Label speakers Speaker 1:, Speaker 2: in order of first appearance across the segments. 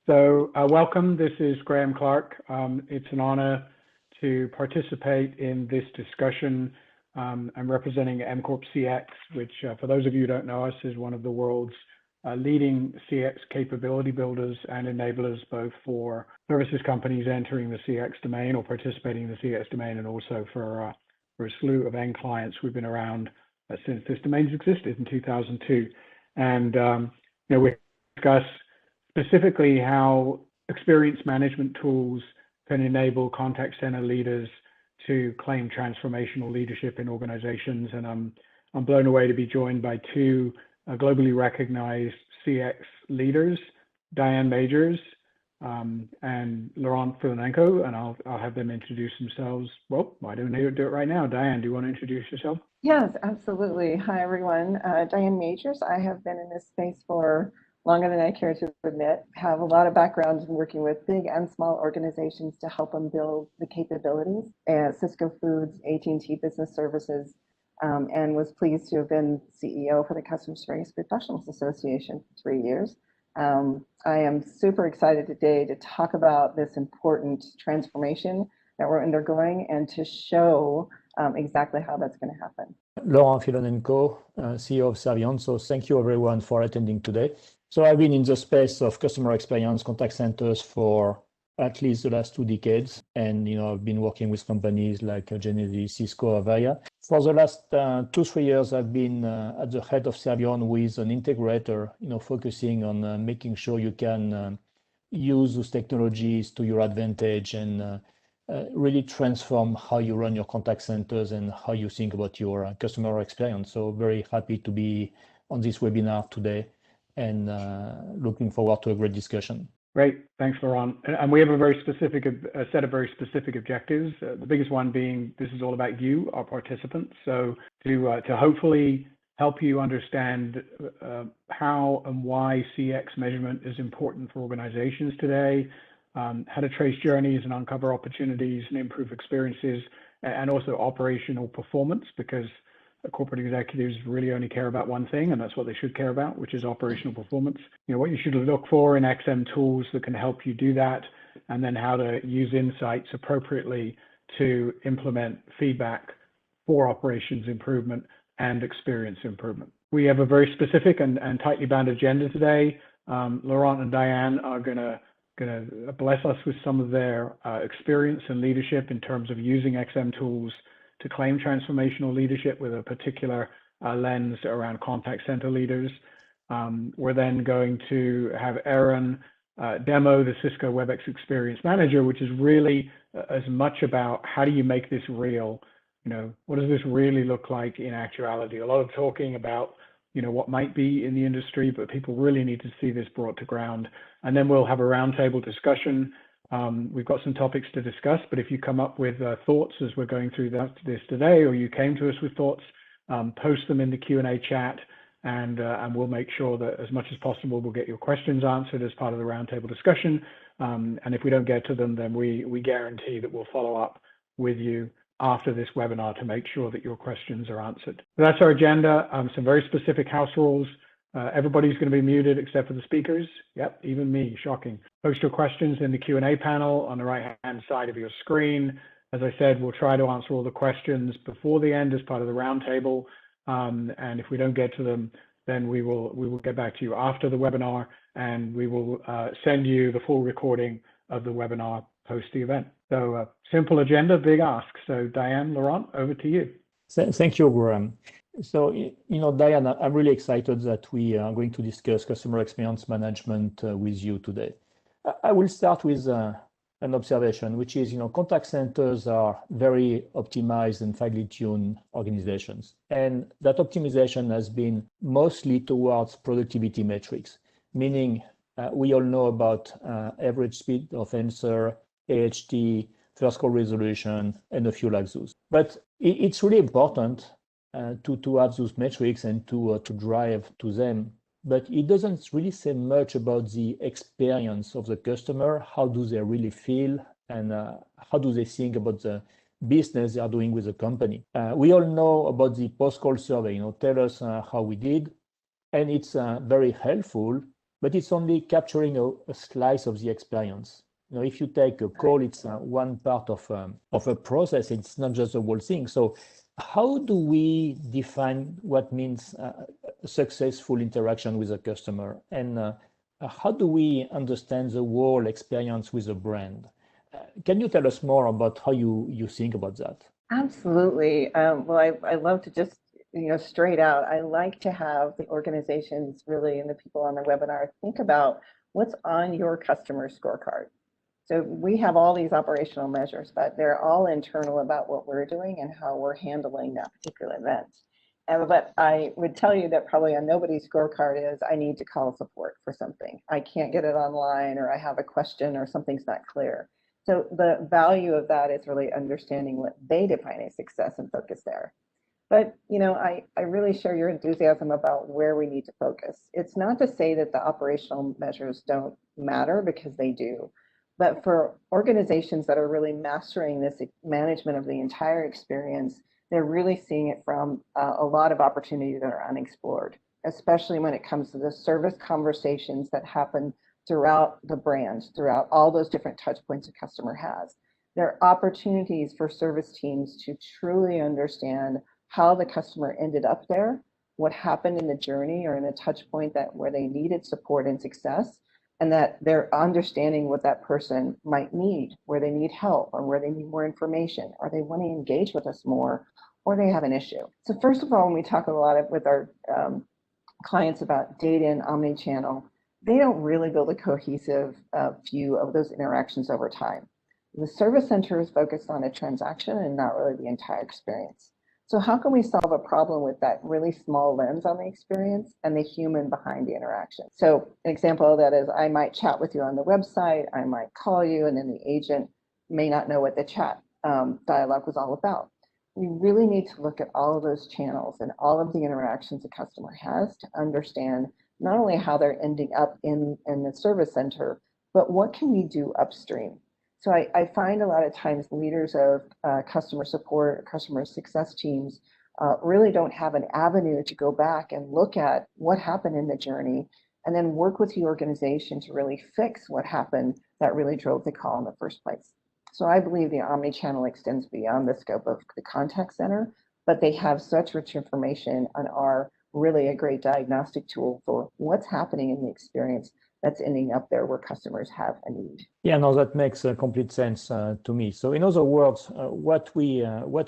Speaker 1: Welcome. This is Graham Clark. It's an honor to participate in this discussion. I'm representing M Corp CX, which for those of you who don't know us, is one of the world's leading CX capability builders and enablers, both for services companies entering the CX domain or participating in the CX domain, and also for a slew of end clients. We've been around since this domain's existed in 2002. And we discuss specifically how experience management tools can enable contact center leaders to claim transformational leadership in organizations. And I'm blown away to be joined by two globally recognized CX leaders, Diane Majors and Laurent Filanenko, and I'll have them introduce themselves. Well, why don't they do it right now? Diane, do you want to introduce yourself?
Speaker 2: Yes, absolutely. Hi, everyone. Diane Majors. I have been in this space for longer than I care to admit. Have a lot of background in working with big and small organizations to help them build the capabilities at Cisco Foods, AT&T Business Services, and was pleased to have been CEO for the Customer Service Professionals Association for 3 years. I am super excited today to talk about this important transformation that we're undergoing and to show exactly how that's going to happen.
Speaker 3: Laurent Filanenko, CEO of Servion. So thank you everyone for attending today. So I've been in the space of customer experience contact centers for at least the last 2 decades. And, I've been working with companies like Genesis, Cisco, Avaya. For the last 2-3 years, I've been at the head of Servion with an integrator, focusing on making sure you can use those technologies to your advantage and really transform how you run your contact centers and how you think about your customer experience. So very happy to be on this webinar today and looking forward to a great discussion.
Speaker 1: Great, thanks, Laurent. And we have a very specific set of very specific objectives. The biggest one being this is all about you, our participants. So to hopefully help you understand how and why CX measurement is important for organizations today, how to trace journeys and uncover opportunities and improve experiences, and also operational performance, because corporate executives really only care about one thing, and that's what they should care about, which is operational performance. What you should look for in XM tools that can help you do that, and then how to use insights appropriately to implement feedback for operations improvement and experience improvement. We have a very specific and tightly bound agenda today. Laurent and Diane are going to bless us with some of their experience and leadership in terms of using XM tools to claim transformational leadership with a particular lens around contact center leaders. We're then going to have Aaron demo the Cisco WebEx Experience Manager, which is really as much about how do you make this real? What does this really look like in actuality? A lot of talking about what might be in the industry, but people really need to see this brought to ground. And then we'll have a roundtable discussion. We've got some topics to discuss, but if you come up with thoughts as we're going through this today, or you came to us with thoughts, post them in the Q&A chat, and we'll make sure that as much as possible we'll get your questions answered as part of the roundtable discussion. And if we don't get to them, then we guarantee that we'll follow up with you after this webinar to make sure that your questions are answered. So that's our agenda. Some very specific house rules. Everybody's going to be muted except for the speakers. Yep, even me, shocking. Post your questions in the Q&A panel on the right-hand side of your screen. As I said, we'll try to answer all the questions before the end as part of the roundtable. And if we don't get to them, then we will get back to you after the webinar, and we will send you the full recording of the webinar post the event. So simple agenda, big ask. So Diane, Laurent, over to you.
Speaker 3: Thank you, Graham. So, Diane, I'm really excited that we are going to discuss customer experience management with you today. I will start with an observation, which is, contact centers are very optimized and finely tuned organizations. And that optimization has been mostly towards productivity metrics, meaning we all know about average speed of answer, AHT, first call resolution, and a few like those. But it's really important to have those metrics and to drive to them. But it doesn't really say much about the experience of the customer. How do they really feel, and how do they think about the business they are doing with the company? We all know about the post-call survey, tell us how we did. And it's very helpful, but it's only capturing a slice of the experience. If you take a call, it's one part of a process. It's not just the whole thing. So how do we define what means a successful interaction with a customer? And how do we understand the whole experience with a brand? Can you tell us more about how you think about that?
Speaker 2: Absolutely. Well, I love to just, straight out, I like to have the organizations really and the people on the webinar think about what's on your customer scorecard. So we have all these operational measures, but they're all internal about what we're doing and how we're handling that particular event. But I would tell you that probably on nobody's scorecard is, I need to call support for something. I can't get it online, or I have a question, or something's not clear. So the value of that is really understanding what they define as success and focus there. But, I really share your enthusiasm about where we need to focus. It's not to say that the operational measures don't matter, because they do. But for organizations that are really mastering this management of the entire experience, they're really seeing it from a lot of opportunities that are unexplored, especially when it comes to the service conversations that happen throughout the brand, throughout all those different touch points a customer has. There are opportunities for service teams to truly understand how the customer ended up there, what happened in the journey or in the touch point where they needed support and success, and that they're understanding what that person might need, where they need help, or where they need more information, or they want to engage with us more, or they have an issue. So first of all, when we talk a lot with our clients about data and omnichannel, they don't really build a cohesive view of those interactions over time. The service center is focused on a transaction and not really the entire experience. So how can we solve a problem with that really small lens on the experience and the human behind the interaction? So an example of that is, I might chat with you on the website, I might call you, and then the agent may not know what the chat dialogue was all about. We really need to look at all of those channels and all of the interactions a customer has to understand not only how they're ending up in the service center, but what can we do upstream? So I find a lot of times leaders of customer support, or customer success teams really don't have an avenue to go back and look at what happened in the journey, and then work with the organization to really fix what happened that really drove the call in the first place. So I believe the omnichannel extends beyond the scope of the contact center, but they have such rich information and are really a great diagnostic tool for what's happening in the experience that's ending up there where customers have a need.
Speaker 3: Yeah, no, that makes complete sense to me. So in other words, what we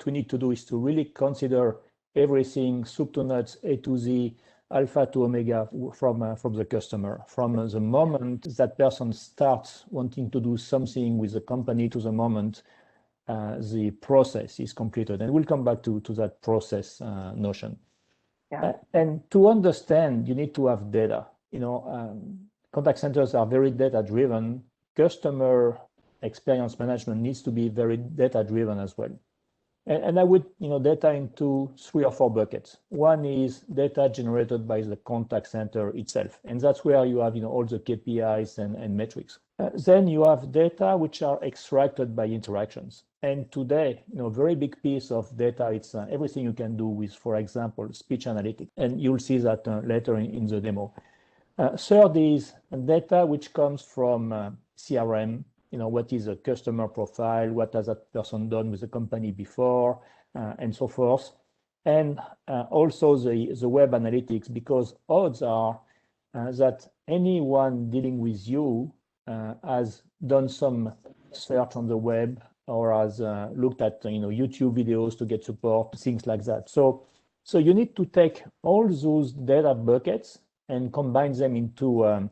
Speaker 3: need to do is to really consider everything, soup to nuts, A to Z, alpha to omega, from the customer, from the moment that person starts wanting to do something with the company to the moment the process is completed. And we'll come back to that process notion.
Speaker 2: Yeah.
Speaker 3: And to understand, you need to have data. Contact centers are very data-driven. Customer experience management needs to be very data-driven as well. And I would, data into 3 or 4 buckets. One is data generated by the contact center itself, and that's where you have, all the KPIs and metrics. Then you have data which are extracted by interactions. And today, a very big piece of data, it's everything you can do with, for example, speech analytics. And you'll see that later in the demo. Third is data which comes from CRM. What is a customer profile? What has that person done with the company before, and so forth. And also the web analytics, because odds are that anyone dealing with you has done some search on the web, or has looked at YouTube videos to get support, things like that. So you need to take all those data buckets and combine them into a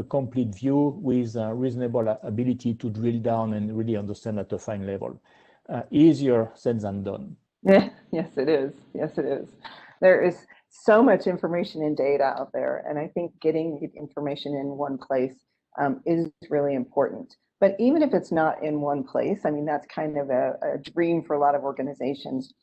Speaker 3: complete view with a reasonable ability to drill down and really understand at a fine level. Easier said than done.
Speaker 2: Yeah, yes, it is. Yes, it is. There is so much information and data out there, and I think getting the information in one place is really important. But even if it's not in one place, I mean, that's kind of a dream for a lot of organizations.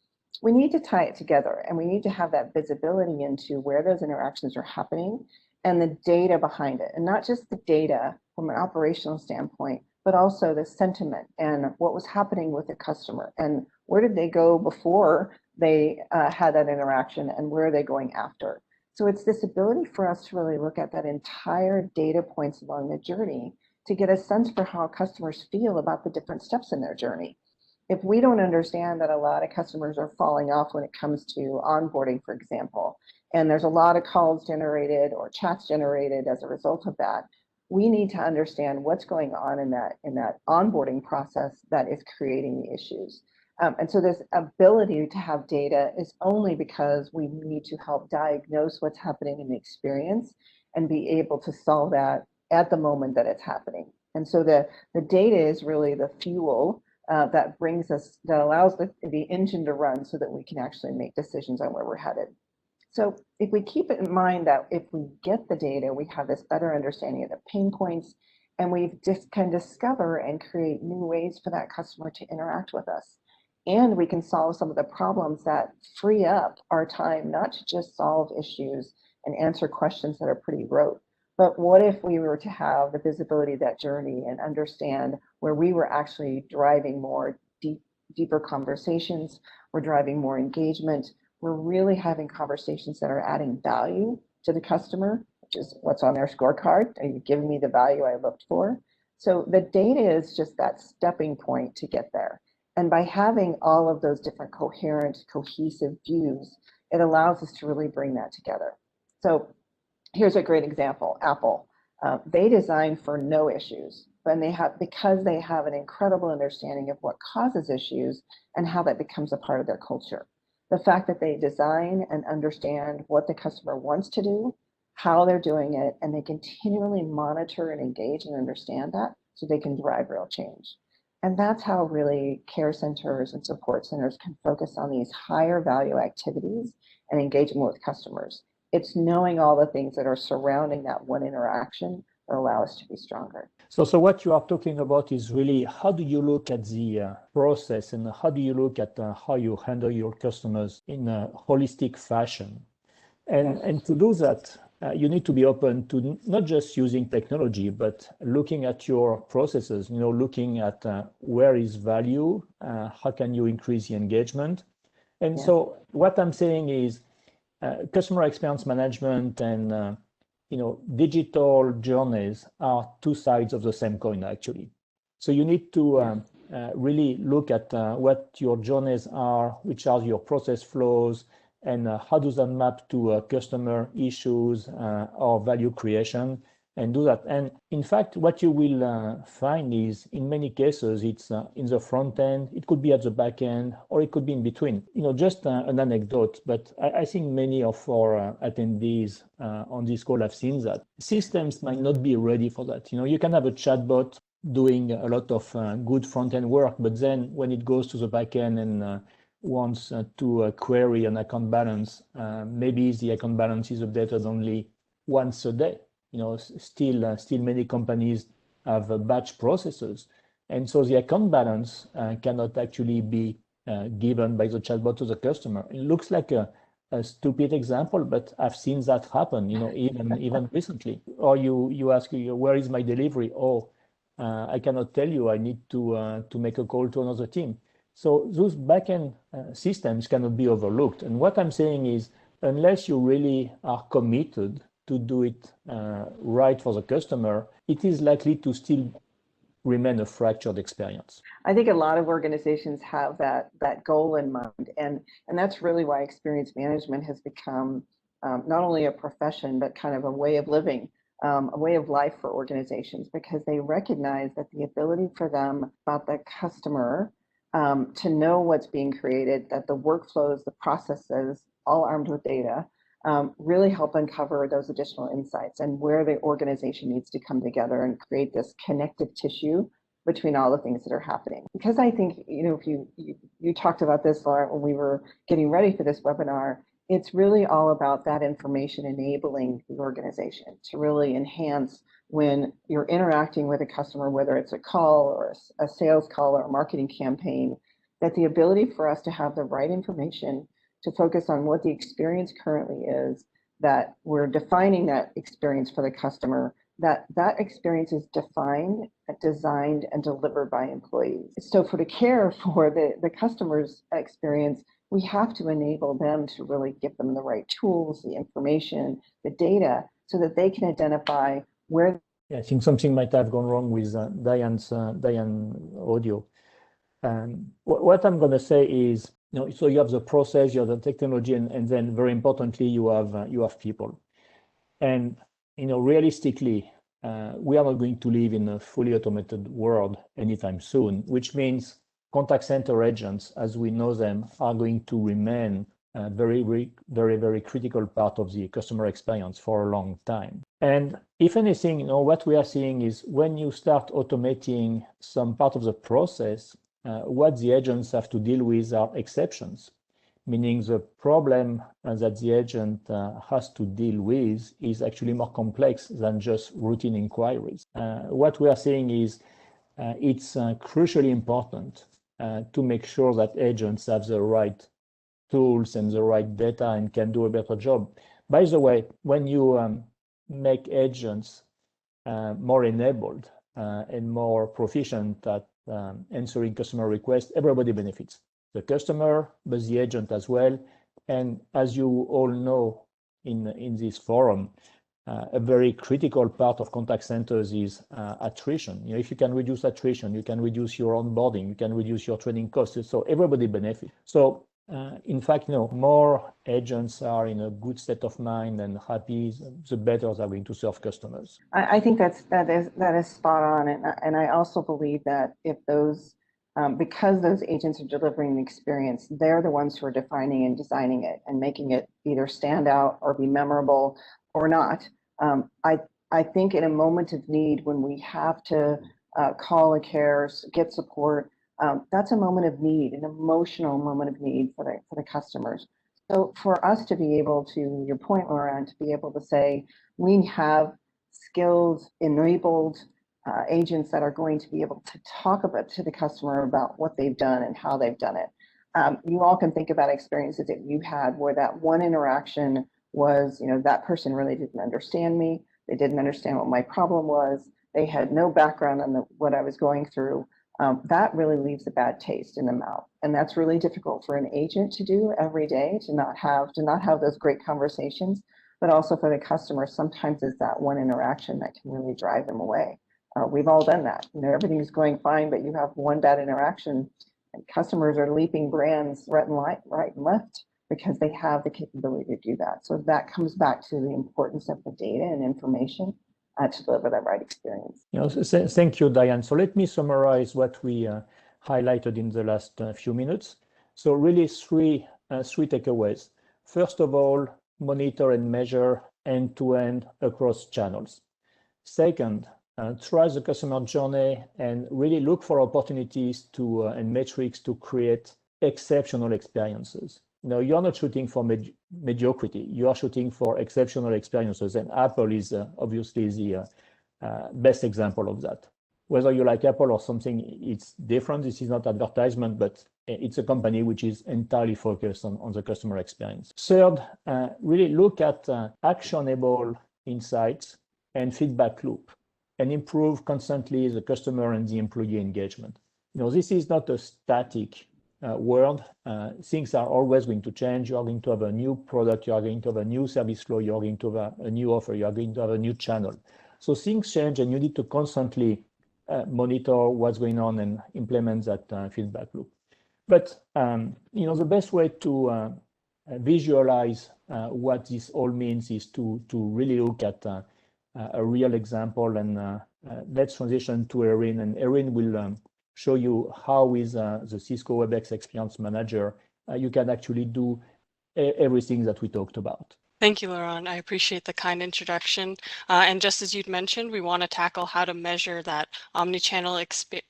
Speaker 2: We need to tie it together, and we need to have that visibility into where those interactions are happening and the data behind it. And not just the data from an operational standpoint, but also the sentiment and what was happening with the customer, and where did they go before they had that interaction, and where are they going after. So it's this ability for us to really look at that entire data points along the journey to get a sense for how customers feel about the different steps in their journey. If we don't understand that a lot of customers are falling off when it comes to onboarding, for example, and there's a lot of calls generated or chats generated as a result of that, we need to understand what's going on in that onboarding process that is creating the issues. And so this ability to have data is only because we need to help diagnose what's happening in the experience and be able to solve that at the moment that it's happening. And so the data is really the fuel that allows the engine to run so that we can actually make decisions on where we're headed. So if we keep it in mind that if we get the data, we have this better understanding of the pain points, and we just can discover and create new ways for that customer to interact with us. And we can solve some of the problems that free up our time, not to just solve issues and answer questions that are pretty rote, but what if we were to have the visibility of that journey and understand where we were actually driving more deeper conversations, we're driving more engagement, we're really having conversations that are adding value to the customer, which is what's on their scorecard. Are you giving me the value I looked for? So the data is just that stepping point to get there. And by having all of those different coherent, cohesive views, it allows us to really bring that together. So here's a great example, Apple. They design for no issues, but because they have an incredible understanding of what causes issues and how that becomes a part of their culture. The fact that they design and understand what the customer wants to do, how they're doing it, and they continually monitor and engage and understand that so they can drive real change. And that's how really care centers and support centers can focus on these higher value activities and engagement with customers. It's knowing all the things that are surrounding that one interaction that allow us to be stronger.
Speaker 3: So what you are talking about is really how do you look at the process, and how do you look at how you handle your customers in a holistic fashion. And to do that, you need to be open to not just using technology, but looking at your processes, looking at where is value, how can you increase the engagement. And so what I'm saying is customer experience management and digital journeys are two sides of the same coin, actually. So you need to really look at what your journeys are, which are your process flows, and how does that map to customer issues or value creation, and do that. And in fact, what you will find is, in many cases, it's in the front end, it could be at the back end, or it could be in between. Just an anecdote, but I think many of our attendees on this call have seen that. Systems might not be ready for that. You can have a chatbot doing a lot of good front-end work, but then when it goes to the back end and wants to query an account balance, maybe the account balance is updated only once a day. Still many companies have batch processes, and so the account balance cannot actually be given by the chatbot to the customer. It looks like a stupid example, but I've seen that happen. Even recently. Or you ask, where is my delivery? Oh, I cannot tell you. I need to make a call to another team. So those backend systems cannot be overlooked. And what I'm saying is, unless you really are committed to do it right for the customer, it is likely to still remain a fractured experience.
Speaker 2: I think a lot of organizations have that goal in mind, and that's really why experience management has become not only a profession, but kind of a way of living, a way of life for organizations, because they recognize that the ability for them about the customer to know what's being created, that the workflows, the processes, all armed with data, really help uncover those additional insights and where the organization needs to come together and create this connective tissue between all the things that are happening. Because I think, if you talked about this, Laura, when we were getting ready for this webinar, it's really all about that information enabling the organization to really enhance when you're interacting with a customer, whether it's a call or a sales call or a marketing campaign, that the ability for us to have the right information to focus on what the experience currently is, that we're defining that experience for the customer, that experience is defined, designed, and delivered by employees. So to care for the customer's experience, we have to enable them to really give them the right tools, the information, the data, so that they can identify where.
Speaker 3: Yeah, I think something might have gone wrong with Diane's audio. What I'm going to say is, so you have the process, you have the technology, and then very importantly, you have people. And realistically, we are not going to live in a fully automated world anytime soon, which means contact center agents, as we know them, are going to remain a very, very critical part of the customer experience for a long time. And if anything, what we are seeing is when you start automating some part of the process, what the agents have to deal with are exceptions, meaning the problem that the agent has to deal with is actually more complex than just routine inquiries. What we are seeing is it's crucially important to make sure that agents have the right tools and the right data and can do a better job. By the way, when you make agents more enabled and more proficient at answering customer requests, everybody benefits. The customer, but the agent as well. And as you all know in this forum, a very critical part of contact centers is attrition. If you can reduce attrition, you can reduce your onboarding, you can reduce your training costs. So everybody benefits. So in fact, more agents are in a good state of mind and happy, the better they're going to serve customers.
Speaker 2: I think that is spot on, and I also believe that if those because those agents are delivering the experience, they're the ones who are defining and designing it and making it either stand out or be memorable or not. I think in a moment of need, when we have to call a care, get support, that's a moment of need, an emotional moment of need for the customers. So for us to be able to, your point, Laurent, to be able to say, we have skilled, enabled agents that are going to be able to talk about to the customer about what they've done and how they've done it. You all can think about experiences that you had where that one interaction was, that person really didn't understand me. They didn't understand what my problem was. They had no background on what I was going through. That really leaves a bad taste in the mouth. And that's really difficult for an agent to do every day, to not have those great conversations, but also for the customer, sometimes it's that one interaction that can really drive them away. We've all done that. Everything's going fine, but you have one bad interaction, and customers are leaping brands right and left because they have the capability to do that. So that comes back to the importance of the data and information to deliver that right experience.
Speaker 3: Thank you, Diane. So let me summarize what we highlighted in the last few minutes. So really three takeaways. First of all, monitor and measure end-to-end across channels. Second, track the customer journey and really look for opportunities to and metrics to create exceptional experiences. You're not shooting for mediocrity. You are shooting for exceptional experiences, and Apple is obviously the best example of that. Whether you like Apple or something, it's different. This is not advertisement, but it's a company which is entirely focused on the customer experience. Third, really look at actionable insights and feedback loop, and improve constantly the customer and the employee engagement. This is not a static world. Things are always going to change. You are going to have a new product, you are going to have a new service flow, you are going to have a new offer, you are going to have a new channel. So things change, and you need to constantly monitor what's going on and implement that feedback loop. But the best way to visualize what this all means is to really look at a real example, and let's transition to Erin, and Erin will show you how with the Cisco WebEx Experience Manager, you can actually do everything that we talked about.
Speaker 4: Thank you, Laurent. I appreciate the kind introduction. And just as you'd mentioned, we want to tackle how to measure that omnichannel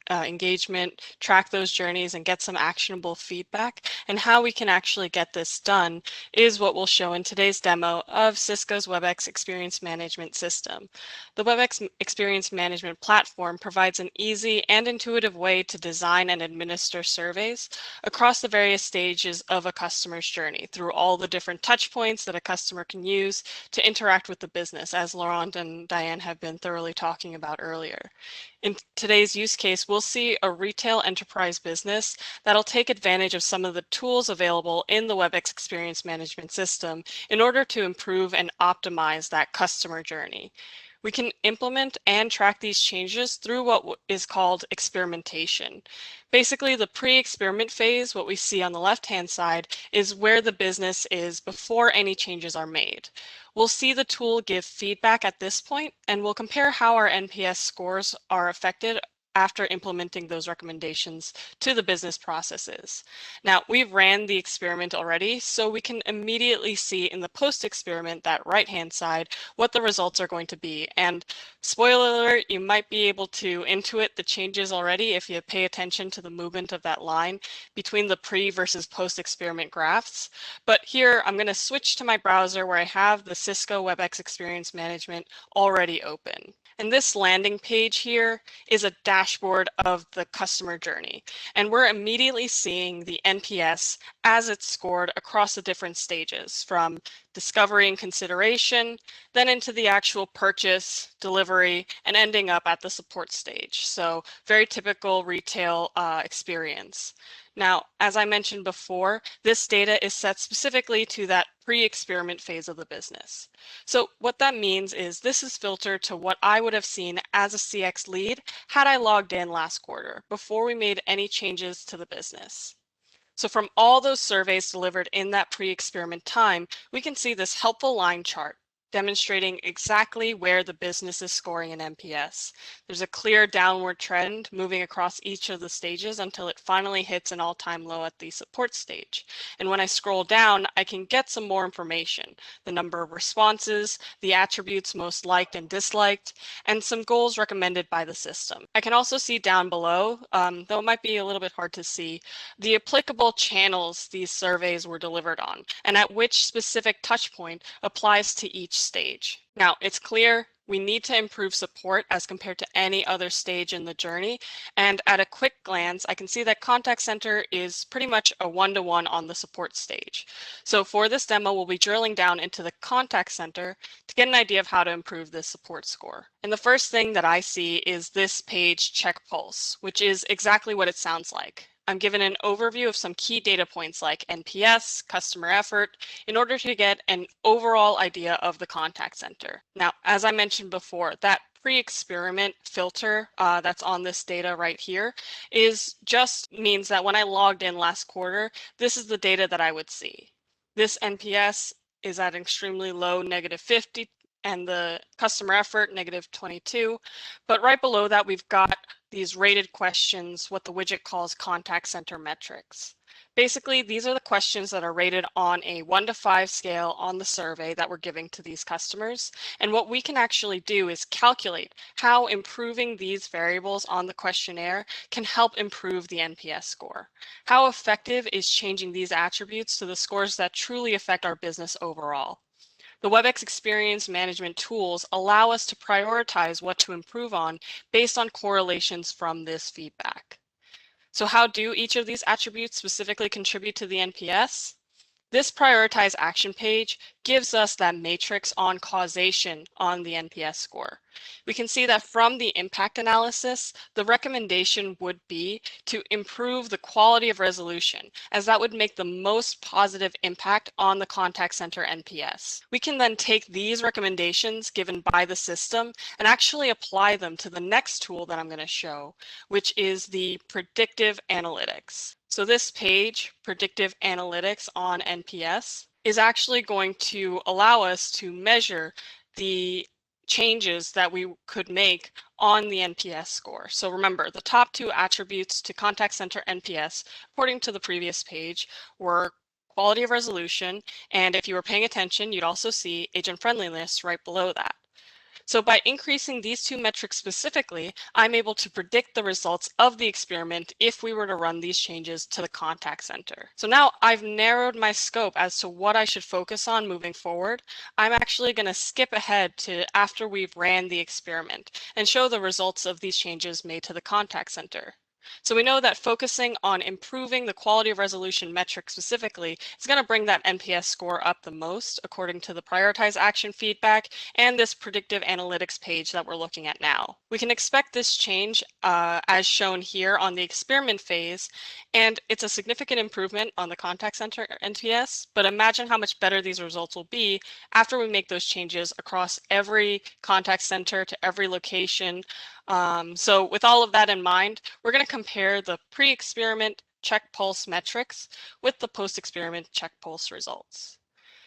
Speaker 4: engagement, track those journeys, and get some actionable feedback. And how we can actually get this done is what we'll show in today's demo of Cisco's WebEx Experience Management System. The WebEx Experience Management Platform provides an easy and intuitive way to design and administer surveys across the various stages of a customer's journey through all the different touch points that a customer customer can use to interact with the business, as Laurent and Diane have been thoroughly talking about earlier. In today's use case, we'll see a retail enterprise business that'll take advantage of some of the tools available in the WebEx Experience Management System in order to improve and optimize that customer journey. We can implement and track these changes through what is called experimentation. Basically, the pre-experiment phase, what we see on the left-hand side, is where the business is before any changes are made. We'll see the tool give feedback at this point, and we'll compare how our NPS scores are affected after implementing those recommendations to the business processes. Now, we've ran the experiment already, so we can immediately see in the post-experiment, that right-hand side, what the results are going to be. And spoiler alert, you might be able to intuit the changes already if you pay attention to the movement of that line between the pre versus post-experiment graphs. But here, I'm going to switch to my browser where I have the Cisco WebEx Experience Management already open. And this landing page here is a dashboard of the customer journey. And we're immediately seeing the NPS as it's scored across the different stages, from discovery and consideration, then into the actual purchase, delivery, and ending up at the support stage. So very typical retail experience. Now, as I mentioned before, this data is set specifically to that pre-experiment phase of the business. So what that means is this is filtered to what I would have seen as a CX lead had I logged in last quarter before we made any changes to the business. So from all those surveys delivered in that pre-experiment time, we can see this helpful line chart demonstrating exactly where the business is scoring an NPS. There's a clear downward trend moving across each of the stages until it finally hits an all-time low at the support stage. And when I scroll down, I can get some more information, the number of responses, the attributes most liked and disliked, and some goals recommended by the system. I can also see down below, though it might be a little bit hard to see, the applicable channels these surveys were delivered on, and at which specific touch point applies to each stage. Now, it's clear we need to improve support as compared to any other stage in the journey. And at a quick glance, I can see that contact center is pretty much a one-to-one on the support stage. So for this demo, we'll be drilling down into the contact center to get an idea of how to improve this support score. And the first thing that I see is this page check pulse, which is exactly what it sounds like. I'm given an overview of some key data points like NPS, customer effort, in order to get an overall idea of the contact center. Now, as I mentioned before, that pre-experiment filter that's on this data right here just means that when I logged in last quarter, this is the data that I would see. This NPS is at extremely low, -50, and the customer effort, -22. But right below that, we've got these rated questions, what the widget calls contact center metrics. Basically, these are the questions that are rated on a 1 to 5 scale on the survey that we're giving to these customers. And what we can actually do is calculate how improving these variables on the questionnaire can help improve the NPS score. How effective is changing these attributes to the scores that truly affect our business overall? The WebEx Experience Management tools allow us to prioritize what to improve on based on correlations from this feedback. So how do each of these attributes specifically contribute to the NPS? This prioritized action page gives us that matrix on causation on the NPS score. We can see that from the impact analysis, the recommendation would be to improve the quality of resolution, as that would make the most positive impact on the contact center NPS. We can then take these recommendations given by the system and actually apply them to the next tool that I'm going to show, which is the predictive analytics. So this page, predictive analytics on NPS, is actually going to allow us to measure the changes that we could make on the NPS score. So remember, the top 2 attributes to contact center NPS, according to the previous page, were quality of resolution, and if you were paying attention, you'd also see agent friendliness right below that. So by increasing these 2 metrics specifically, I'm able to predict the results of the experiment if we were to run these changes to the contact center. So now I've narrowed my scope as to what I should focus on moving forward. I'm actually going to skip ahead to after we've ran the experiment and show the results of these changes made to the contact center. So we know that focusing on improving the quality of resolution metric specifically is going to bring that NPS score up the most, according to the prioritize action feedback and this predictive analytics page that we're looking at now. We can expect this change as shown here on the experiment phase, and it's a significant improvement on the contact center NPS, but imagine how much better these results will be after we make those changes across every contact center to every location. So with all of that in mind, we're going to compare the pre-experiment check pulse metrics with the post-experiment check pulse results.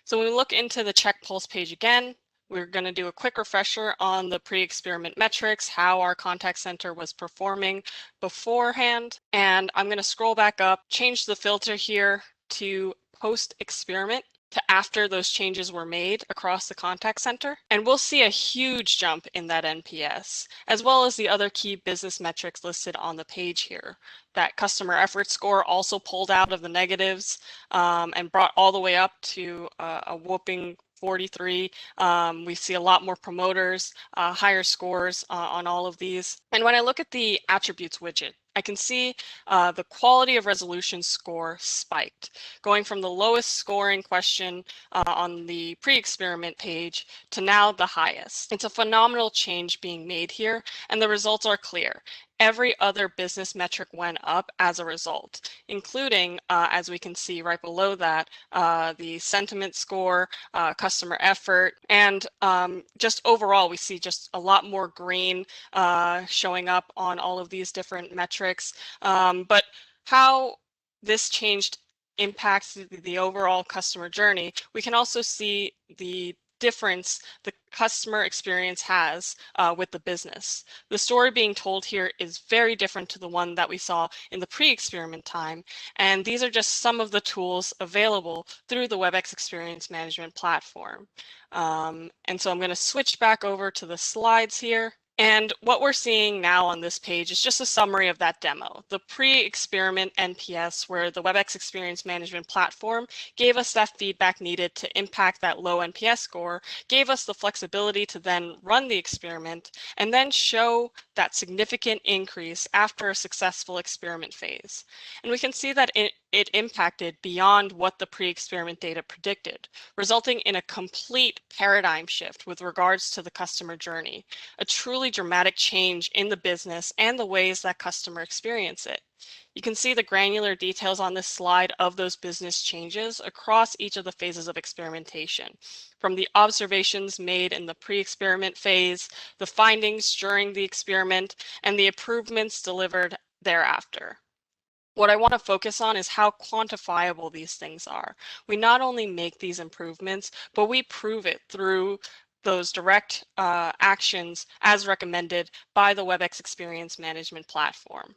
Speaker 4: So when we look into the check pulse page again, we're going to do a quick refresher on the pre-experiment metrics, how our contact center was performing beforehand. And I'm going to scroll back up, change the filter here to post-experiment to after those changes were made across the contact center. And we'll see a huge jump in that NPS, as well as the other key business metrics listed on the page here. That customer effort score also pulled out of the negatives and brought all the way up to a whooping 43. We see a lot more promoters, higher scores on all of these. And when I look at the attributes widget, I can see the quality of resolution score spiked, going from the lowest scoring question on the pre-experiment page to now the highest. It's a phenomenal change being made here, and the results are clear. Every other business metric went up as a result, including, as we can see right below that, the sentiment score, customer effort, and just overall, we see just a lot more green showing up on all of these different metrics. But how this changed impacts the overall customer journey, we can also see the difference the customer experience has with the business. The story being told here is very different to the one that we saw in the pre-experiment time, and these are just some of the tools available through the WebEx Experience Management platform. And so I'm going to switch back over to the slides here. And what we're seeing now on this page is just a summary of that demo. The pre-experiment NPS, where the WebEx Experience Management platform gave us that feedback needed to impact that low NPS score, gave us the flexibility to then run the experiment, and then show that significant increase after a successful experiment phase. And we can see that it impacted beyond what the pre-experiment data predicted, resulting in a complete paradigm shift with regards to the customer journey, a truly dramatic change in the business and the ways that customers experience it. You can see the granular details on this slide of those business changes across each of the phases of experimentation, from the observations made in the pre-experiment phase, the findings during the experiment, and the improvements delivered thereafter. What I want to focus on is how quantifiable these things are. We not only make these improvements, but we prove it through those direct actions as recommended by the WebEx Experience Management platform.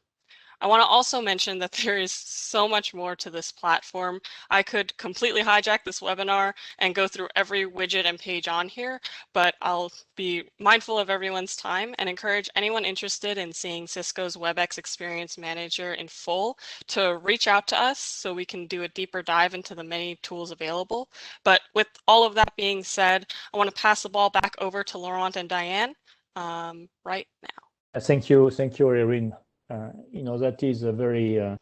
Speaker 4: I want to also mention that there is so much more to this platform. I could completely hijack this webinar and go through every widget and page on here, but I'll be mindful of everyone's time and encourage anyone interested in seeing Cisco's WebEx Experience Manager in full to reach out to us so we can do a deeper dive into the many tools available. But with all of that being said, I want to pass the ball back over to Laurent and Diane right now.
Speaker 3: Thank you, Erin. That is a very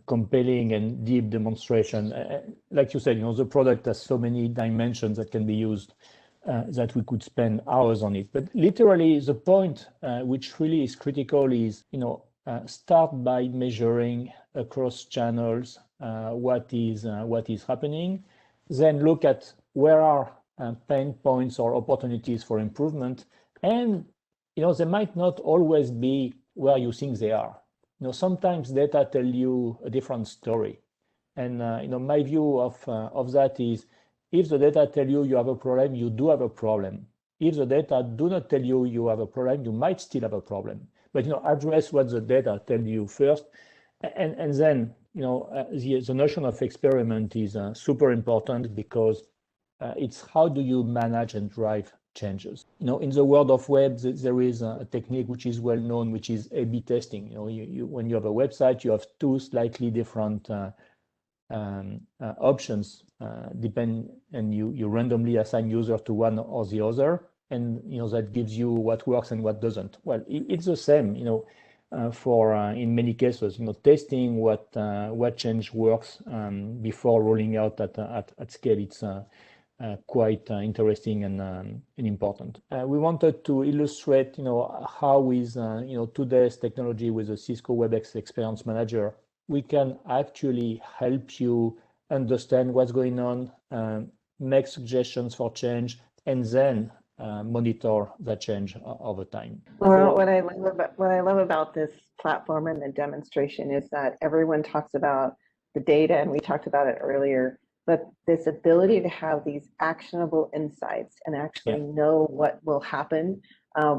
Speaker 3: compelling and deep demonstration. Like you said, the product has so many dimensions that can be used that we could spend hours on it. But literally, the point which really is critical is, start by measuring across channels what is happening. Then look at where are pain points or opportunities for improvement, and they might not always be where you think they are. Sometimes data tell you a different story. And my view of that is, if the data tell you have a problem, you do have a problem. If the data do not tell you you have a problem, you might still have a problem. But address what the data tell you first, and then the notion of experiment is super important, because it's how do you manage and drive changes. In the world of web, there is a technique which is well known, which is A/B testing. When you have a website, you have two slightly different options, and you randomly assign user to one or the other, and that gives you what works and what doesn't. Well, it's the same. for in many cases, testing what change works before rolling out at scale. It's quite interesting and important. We wanted to illustrate, how with today's technology with the Cisco WebEx Experience Manager, we can actually help you understand what's going on, make suggestions for change, and then monitor the change over time.
Speaker 2: Well, what I love about this platform and the demonstration is that everyone talks about the data, and we talked about it earlier, but this ability to have these actionable insights and actually know what will happen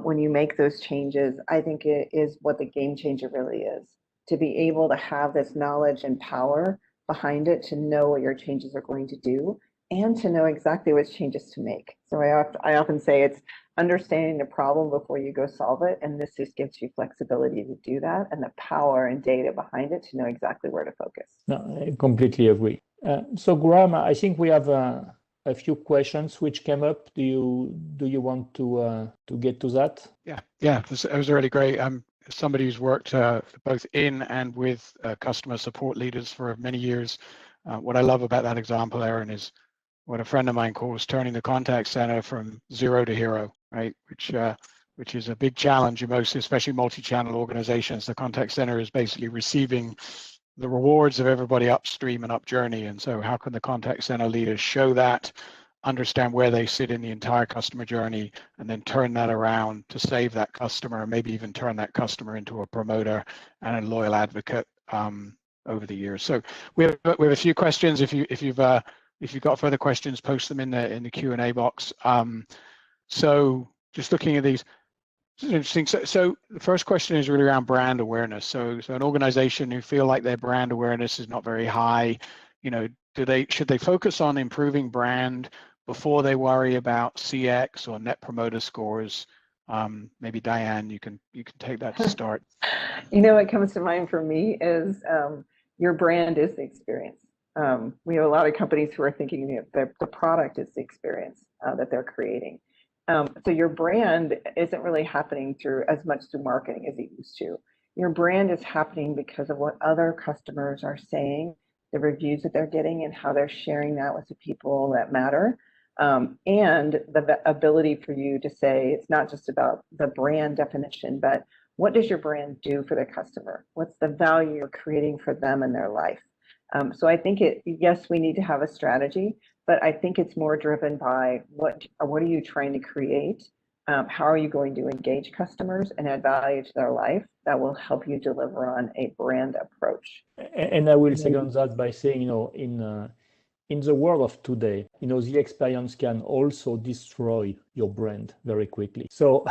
Speaker 2: when you make those changes, I think it is what the game changer really is. To be able to have this knowledge and power behind it, to know what your changes are going to do, and to know exactly which changes to make. So I often say it's understanding the problem before you go solve it, and this just gives you flexibility to do that and the power and data behind it to know exactly where to focus.
Speaker 3: No, I completely agree. So Graham, I think we have a few questions which came up. Do you want to get to that?
Speaker 5: Yeah, it was really great. Somebody who's worked both in and with customer support leaders for many years. What I love about that example, Aaron, is what a friend of mine calls turning the contact center from zero to hero, right? Which is a big challenge in most, especially multi-channel organizations. The contact center is basically receiving the rewards of everybody upstream and up journey. And so how can the contact center leaders show that, understand where they sit in the entire customer journey, and then turn that around to save that customer, maybe even turn that customer into a promoter and a loyal advocate over the years. So we have a few questions. If you've got further questions, post them in the Q&A box. So just looking at these, this is interesting. So the first question is really around brand awareness. So an organization who feel like their brand awareness is not very high, should they focus on improving brand before they worry about CX or net promoter scores? Maybe Diane, you can take that to start.
Speaker 2: What comes to mind for me is your brand is the experience. We have a lot of companies who are thinking that the product is the experience that they're creating. So your brand isn't really happening through as much through marketing as it used to. Your brand is happening because of what other customers are saying, the reviews that they're getting, and how they're sharing that with the people that matter. And the ability for you to say, it's not just about the brand definition, but what does your brand do for the customer? What's the value you're creating for them in their life? So I think yes, we need to have a strategy, but I think it's more driven by what are you trying to create? How are you going to engage customers and add value to their life that will help you deliver on a brand approach?
Speaker 3: And I will second that by saying, in the world of today, the experience can also destroy your brand very quickly. So,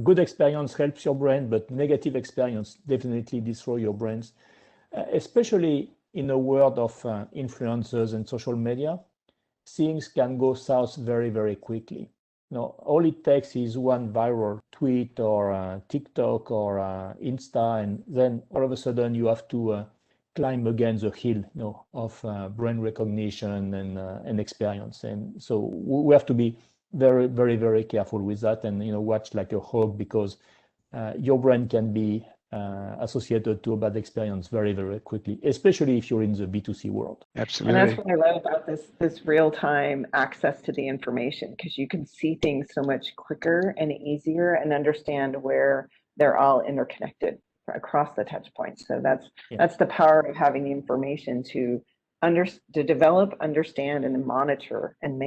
Speaker 3: good experience helps your brand, but negative experience definitely destroy your brands, especially in a world of influencers and social media. Things can go south very, very quickly. All it takes is one viral tweet or TikTok or Insta, and then all of a sudden you have to climb against the hill, of brand recognition and experience. And so we have to be very, very, very careful with that, and watch like a hawk, because your brand can be associated to a bad experience very, very quickly, especially if you're in the B2C world.
Speaker 5: Absolutely.
Speaker 2: And that's what I love about this real-time access to the information, because you can see things so much quicker and easier and understand where they're all interconnected across the touch points. So that's the power of having the information to develop, understand, and monitor and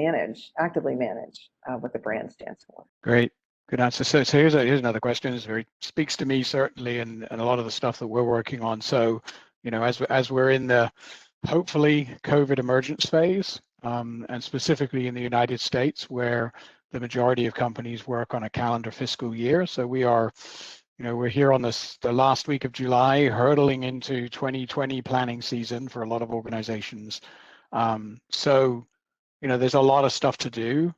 Speaker 2: actively manage what the brand stands for.
Speaker 5: Great. Good answer. So here's another question. It speaks to me certainly, and a lot of the stuff that we're working on. So, as we're in the hopefully COVID emergence phase, and specifically in the United States, where the majority of companies work on a calendar fiscal year. So we are, we're here on the last week of July, hurtling into 2020 planning season for a lot of organizations. So, there's a lot of stuff to do.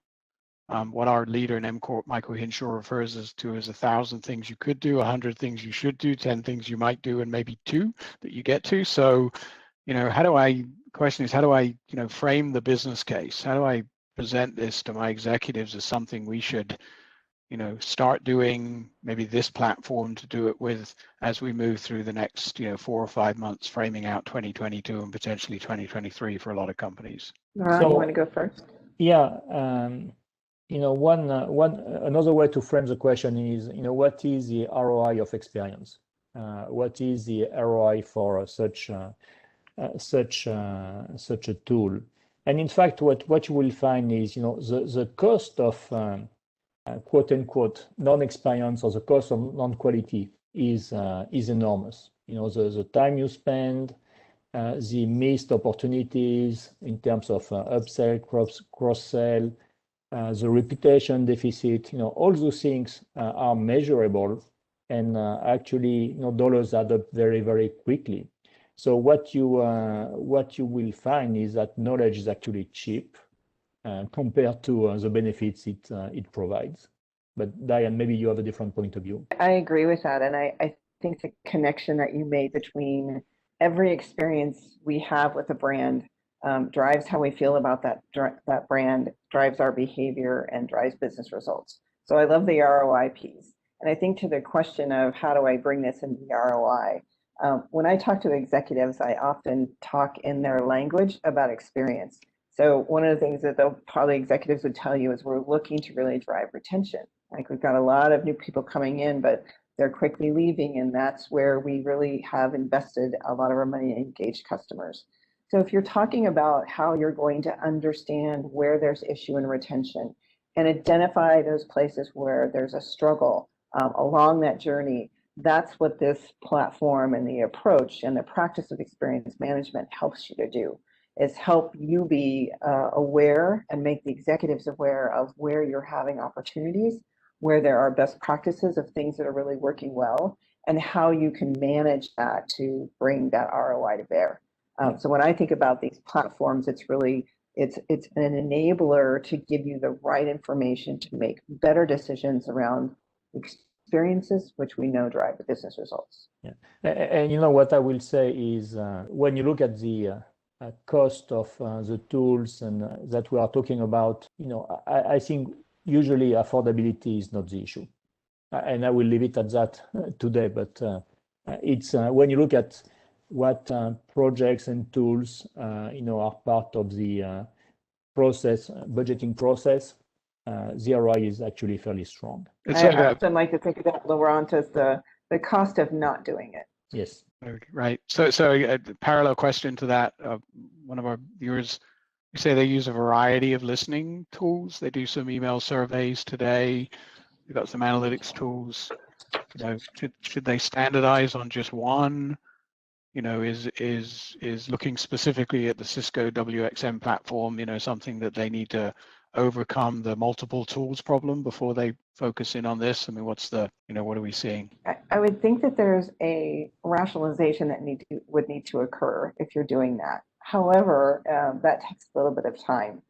Speaker 5: What our leader in MCorp, Michael Hinshaw, refers to as 1,000 things you could do, 100 things you should do, 10 things you might do, and maybe 2 that you get to. So, question is, how do I, frame the business case? How do I present this to my executives as something we should, start doing maybe this platform to do it with as we move through the next 4 or 5 months, framing out 2022 and potentially 2023 for a lot of companies?
Speaker 2: Laurent, you want to go first?
Speaker 3: Yeah, another way to frame the question is, what is the ROI of experience? What is the ROI for such a tool? And in fact, what you will find is, the cost of quote unquote non-experience or the cost of non-quality is enormous. The time you spend, the missed opportunities in terms of upsell, cross-sell, the reputation deficit, all those things are measurable, and actually, dollars add up very, very quickly. So what you will find is that knowledge is actually cheap compared to the benefits it provides. But Diane, maybe you have a different point of view.
Speaker 2: I agree with that, and I think the connection that you made between every experience we have with a brand drives how we feel about that brand, drives our behavior, and drives business results. So I love the ROI piece. And I think to the question of how do I bring this into the ROI, when I talk to executives, I often talk in their language about experience. So one of the things that probably executives would tell you is we're looking to really drive retention. Like we've got a lot of new people coming in, but they're quickly leaving, and that's where we really have invested a lot of our money in engaged customers. So if you're talking about how you're going to understand where there's issue in retention and identify those places where there's a struggle along that journey, that's what this platform and the approach and the practice of experience management helps you to do, is help you be aware and make the executives aware of where you're having opportunities, where there are best practices of things that are really working well, and how you can manage that to bring that ROI to bear. So when I think about these platforms, it's really, it's an enabler to give you the right information to make better decisions around experiences, which we know drive the business results.
Speaker 3: Yeah, and what I will say is, when you look at the cost of the tools and that we are talking about, I think usually affordability is not the issue, and I will leave it at that today. But it's when you look at what projects and tools are part of the budgeting process, the ROI is actually fairly strong.
Speaker 2: I often like to think of that, Laurent, as the cost of not doing it.
Speaker 3: Yes.
Speaker 5: Right. So a parallel question to that, one of our viewers, you say they use a variety of listening tools. They do some email surveys today. They've got some analytics tools. Should they standardize on just one? Is looking specifically at the Cisco WxM platform, something that they need to overcome the multiple tools problem before they focus in on this? I mean, what are we seeing?
Speaker 2: I would think that there's a rationalization that would need to occur if you're doing that. However, that takes a little bit of time.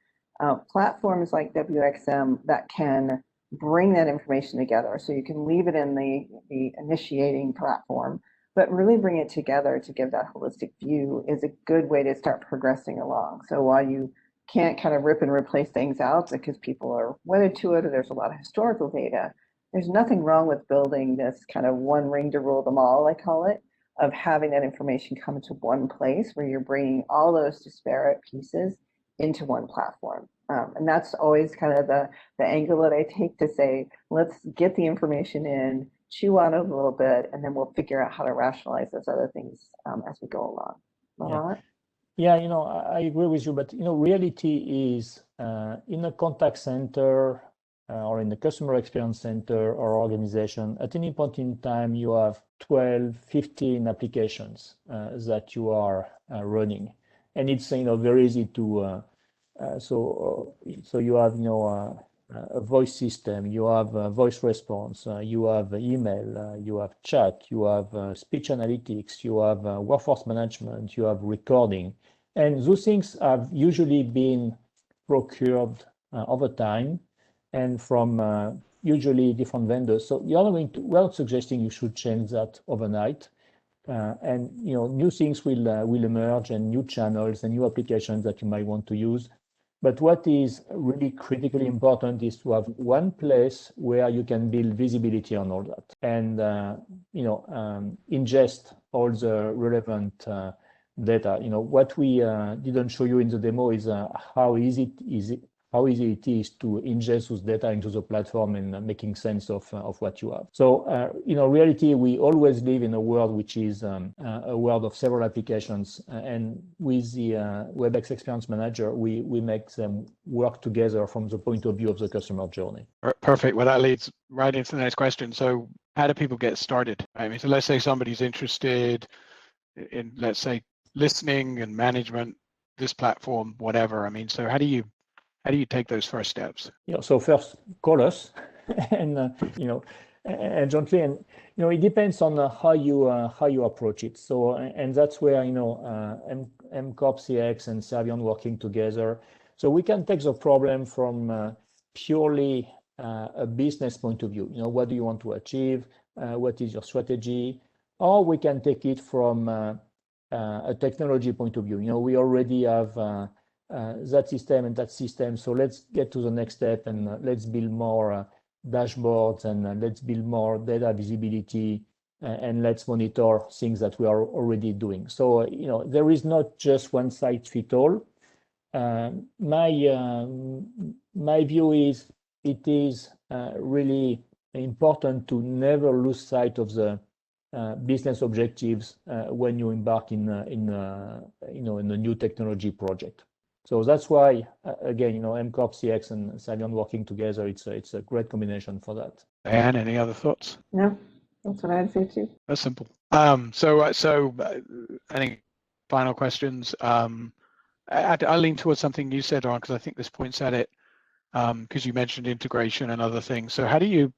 Speaker 2: Platforms like WxM that can bring that information together, so you can leave it in the initiating platform, but really bring it together to give that holistic view, is a good way to start progressing along. So while you can't kind of rip and replace things out because people are wedded to it or there's a lot of historical data, there's nothing wrong with building this kind of one ring to rule them all, I call it, of having that information come to one place where you're bringing all those disparate pieces into one platform. And that's always kind of the angle that I take to say, let's get the information in, chew on it a little bit, and then we'll figure out how to rationalize those other things as we go along. Laurent?
Speaker 3: Yeah, I agree with you, but reality is in a contact center or in the customer experience center or organization, at any point in time, you have 12, 15 applications that you are running, and it's very easy to so you have a voice system, you have a voice response, you have email, you have chat, you have speech analytics, you have workforce management, you have recording. And those things have usually been procured over time and from usually different vendors. So we're not suggesting you should change that overnight. And new things will emerge, and new channels and new applications that you might want to use. But what is really critically important is to have one place where you can build visibility on all that and ingest all the relevant data. What we didn't show you in the demo is how easy it is to ingest those data into the platform and making sense of what you have. So, in reality, we always live in a world which is a world of several applications. And with the WebEx Experience Manager, we make them work together from the point of view of the customer journey.
Speaker 5: Perfect. Well, that leads right into the next question. So how do people get started? I mean, so let's say somebody's interested in, let's say, listening and management, this platform, whatever. I mean, so how do you take those first steps?
Speaker 3: So first, call us, and and gently, and it depends on how you approach it. So, and that's where MCorp CX and Servion working together. So we can take the problem from purely a business point of view. What do you want to achieve? What is your strategy? Or we can take it from a technology point of view. We already have that system and that system. So let's get to the next step and let's build more dashboards and let's build more data visibility and let's monitor things that we are already doing. So, there is not just one size fits all. My view is it is really important to never lose sight of the business objectives when you embark in a new technology project. So that's why, again, MCorp CX and Servion working together, it's a great combination for that.
Speaker 5: Diane, any other thoughts?
Speaker 2: No, that's what I'd say too.
Speaker 5: That's simple. So I think final questions. I'll lean towards something you said, Ron, because I think this points at it, because you mentioned integration and other things. So how do you,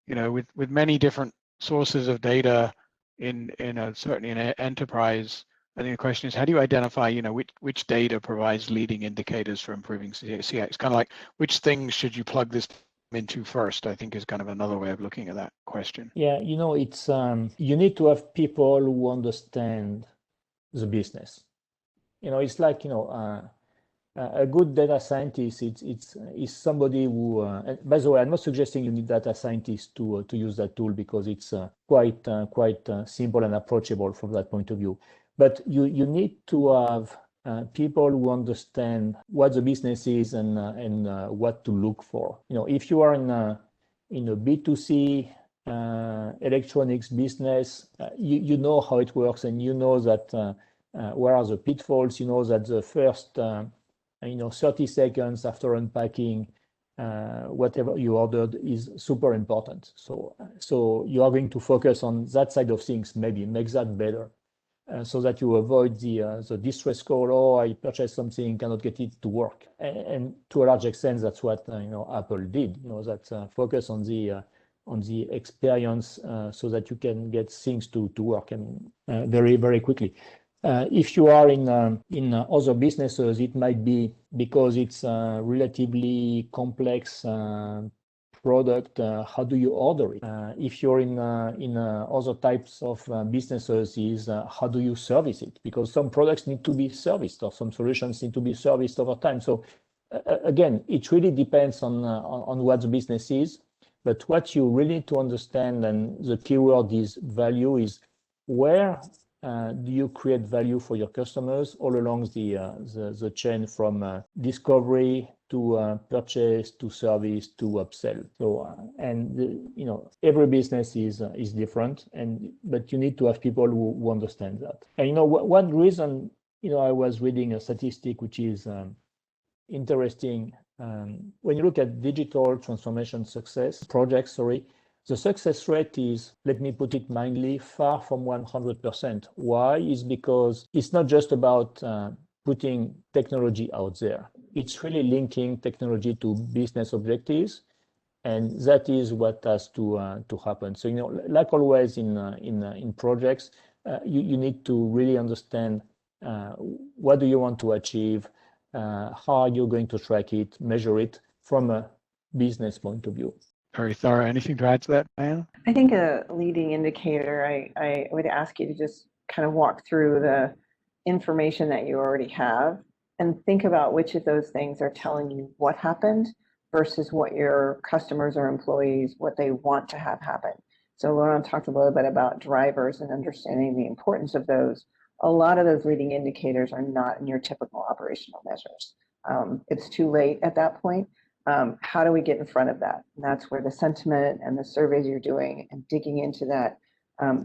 Speaker 5: with many different sources of data certainly in an enterprise, I think the question is, how do you identify, which data provides leading indicators for improving CX? Kind of like, which things should you plug this into first, I think is kind of another way of looking at that question.
Speaker 3: Yeah, it's you need to have people who understand the business. It's like, a good data scientist, is somebody who, by the way, I'm not suggesting you need data scientists to use that tool because it's quite simple and approachable from that point of view. But you need to have people who understand what the business is and what to look for. If you are in a B2C electronics business, you know how it works, and you know that where are the pitfalls. You know that the first 30 seconds after unpacking whatever you ordered is super important. So you are going to focus on that side of things, maybe make that better. So that you avoid the distress call, oh, I purchased something, cannot get it to work. And to a large extent, that's what Apple did. That focus on the experience so that you can get things to work and very, very quickly. If you are in other businesses, it might be because it's a relatively complex product. How do you order it? If you're in other types of businesses, is how do you service it? Because some products need to be serviced, or some solutions need to be serviced over time. So again, it really depends on what the business is. But what you really need to understand, and the keyword is value, is where do you create value for your customers all along the chain from discovery to purchase to service to upsell. So every business is different, but you need to have people who understand that. And one reason I was reading a statistic which is interesting. When you look at digital transformation projects, the success rate is, let me put it mildly, far from 100%. Why? Is because it's not just about putting technology out there. It's really linking technology to business objectives, and that is what has to happen. So like always in projects, you need to really understand what do you want to achieve, how are you going to track it, measure it from a business point of view.
Speaker 5: Very thorough. Anything to add to that, Diana?
Speaker 2: I think a leading indicator, I would ask you to just kind of walk through the information that you already have and think about which of those things are telling you what happened versus what your customers or employees, what they want to have happen. So Laurent talked a little bit about drivers and understanding the importance of those. A lot of those leading indicators are not in your typical operational measures. It's too late at that point. How do we get in front of that? And that's where the sentiment and the surveys you're doing and digging into that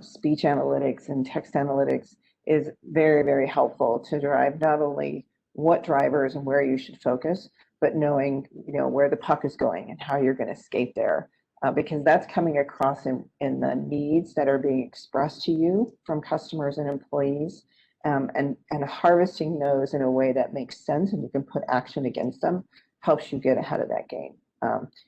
Speaker 2: speech analytics and text analytics is very, very helpful to drive not only what drivers and where you should focus, but knowing, where the puck is going and how you're going to skate there. Because that's coming across in the needs that are being expressed to you from customers and employees, and harvesting those in a way that makes sense and you can put action against them helps you get ahead of that game.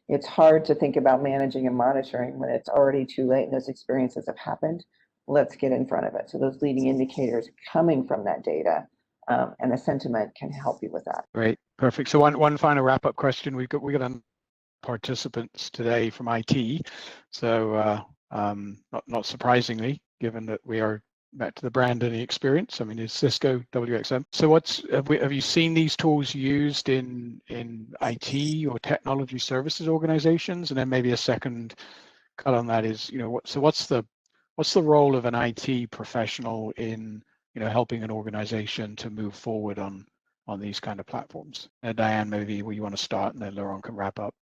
Speaker 2: It's hard to think about managing and monitoring when it's already too late and those experiences have happened. Let's get in front of it. So those leading indicators coming from that data and the sentiment can help you with that.
Speaker 5: Great, perfect. So one final wrap-up question. We got participants today from IT. So not surprisingly, given that we are back to the brand and the experience. I mean, it's Cisco WxM. So have you seen these tools used in IT or technology services organizations? And then maybe a second cut on that is, what's the role of an IT professional in helping an organization to move forward on these kind of platforms? Diane, maybe you want to start, and then Laurent can wrap up.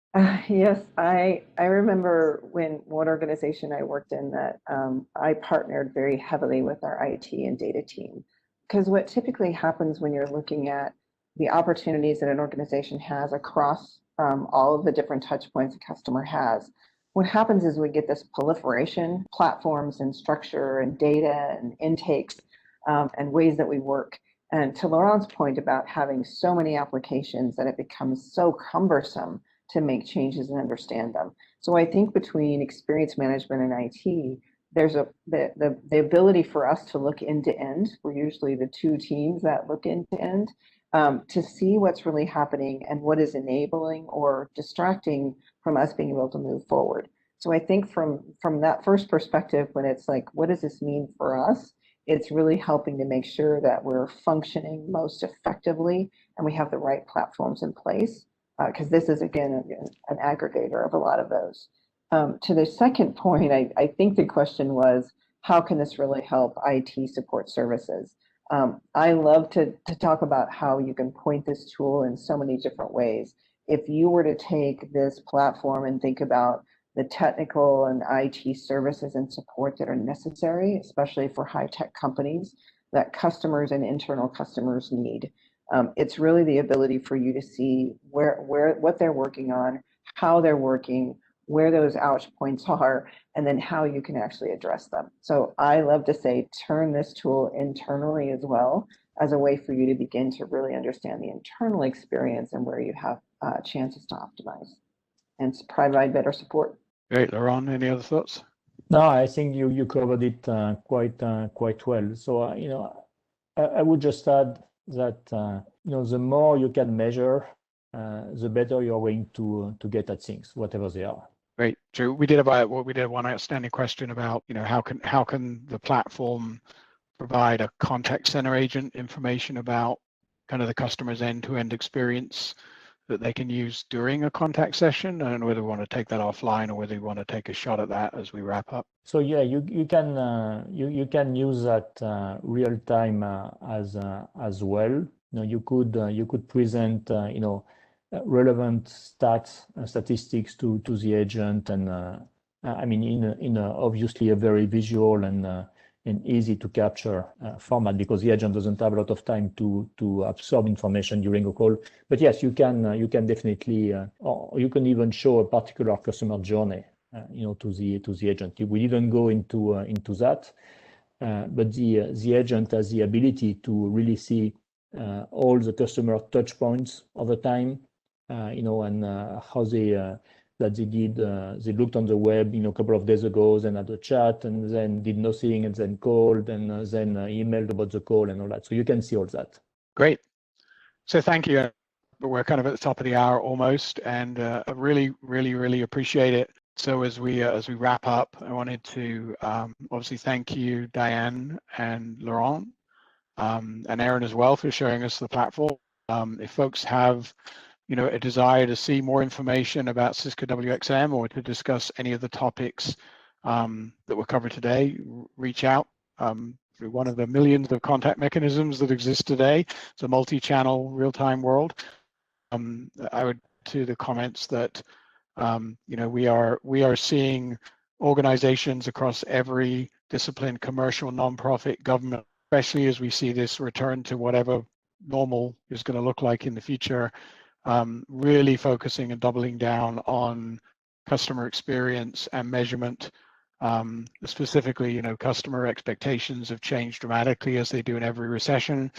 Speaker 2: Yes, I remember when one organization I worked in that I partnered very heavily with our IT and data team, because what typically happens when you're looking at the opportunities that an organization has across all of the different touch points a customer has, what happens is we get this proliferation, platforms and structure and data and intakes and ways that we work. And to Laurent's point about having so many applications that it becomes so cumbersome to make changes and understand them. So I think between experience management and IT, there's the ability for us to look end to end. We're usually the two teams that look end to end to see what's really happening and what is enabling or distracting from us being able to move forward. So I think from that first perspective, when it's like, what does this mean for us? It's really helping to make sure that we're functioning most effectively and we have the right platforms in place. Because this is, again, an aggregator of a lot of those. To the second point, I think the question was, how can this really help IT support services? I love to talk about how you can point this tool in so many different ways. If you were to take this platform and think about the technical and IT services and support that are necessary, especially for high-tech companies that customers and internal customers need. It's really the ability for you to see what they're working on, how they're working, where those ouch points are, and then how you can actually address them. So I love to say, turn this tool internally as well as a way for you to begin to really understand the internal experience and where you have chances to optimize and provide better support.
Speaker 5: Great, Laurent, any other thoughts?
Speaker 3: No, I think you covered it quite well. So I would just add that the more you can measure, the better you're going to get at things, whatever they are.
Speaker 5: Great, Drew. We did one outstanding question about how can the platform provide a contact center agent information about kind of the customer's end-to-end experience that they can use during a contact session. I don't know whether we want to take that offline or whether we want to take a shot at that as we wrap up.
Speaker 3: So yeah, you can use that real time as well. You could present relevant statistics to the agent, and I mean in obviously a very visual and easy to capture format, because the agent doesn't have a lot of time to absorb information during a call. But yes, you can definitely, or you can even show a particular customer journey, to the agent. We didn't go into that, but the agent has the ability to really see all the customer touch points over time, and how they looked on the web, a couple of days ago, then had a chat, and then did nothing, and then called, and then emailed about the call and all that. So you can see all that.
Speaker 5: Great. So thank you. But we're kind of at the top of the hour almost, and I really appreciate it. So as we wrap up, I wanted to obviously thank you, Diane and Laurent, and Aaron as well, for showing us the platform. If folks have, a desire to see more information about Cisco WxM or to discuss any of the topics that were covered today, reach out through one of the millions of contact mechanisms that exist today. It's a multi-channel real-time world. I would to the comments that we are seeing organizations across every discipline, commercial, nonprofit, government, especially as we see this return to whatever normal is going to look like in the future, really focusing and doubling down on customer experience and measurement. Specifically, customer expectations have changed dramatically as they do in every recession.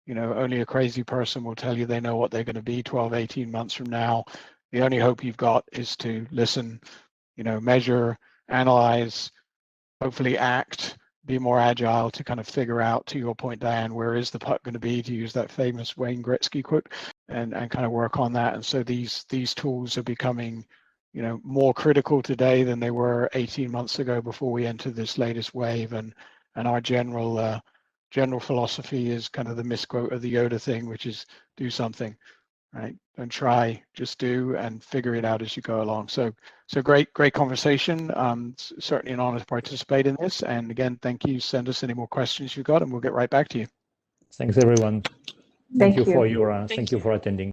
Speaker 5: Only a crazy person will tell you they know what they're going to be 12, 18 months from now. The only hope you've got is to listen, measure, analyze, hopefully act, be more agile to kind of figure out, to your point, Diane, where is the puck going to be, to use that famous Wayne Gretzky quote, and kind of work on that. And so these tools are becoming, more critical today than they were 18 months ago before we entered this latest wave. And our general philosophy is kind of the misquote of the Yoda thing, which is do something, right? Don't try, just do, and figure it out as you go along. So great conversation. Certainly an honor to participate in this. And again, thank you. Send us any more questions you've got, and we'll get right back to you.
Speaker 3: Thanks, everyone.
Speaker 2: Thank
Speaker 3: Thank you
Speaker 2: you.
Speaker 3: for your
Speaker 4: Thank you
Speaker 3: for attending.